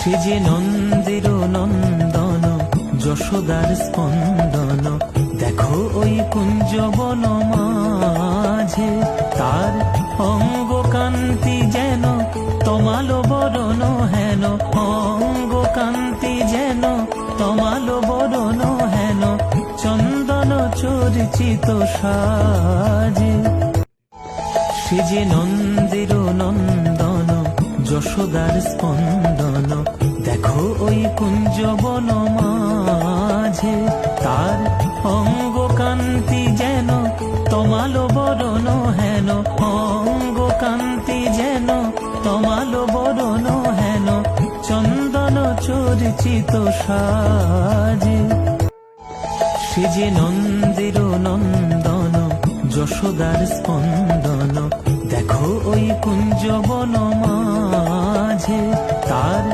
সে যে নন্দের নন্দন, যশোদার স্পন্দন। দেখো ওই কুঞ্জবন মাঝে, তার অঙ্গ কান্তি যেন তমালো বরণ হেন, অঙ্গ কান্তি যেন তমালো বরণ হেন, চন্দন চর্চিত সাজে। সে যে নন্দের নন্দন, যশোদার স্পন্দন। দেখো ওই কুঞ্জবন মাঝে, তার অঙ্গ কান্তি যেন তমালো বরণ হেন, অঙ্গ কান্তি যেন তমালো বরণ হেন, চন্দন চর্চিত সাজে। সে যে নন্দের নন্দন, যশোদার স্পন্দন। দেখো ওই কুঞ্জবন মাঝে, তার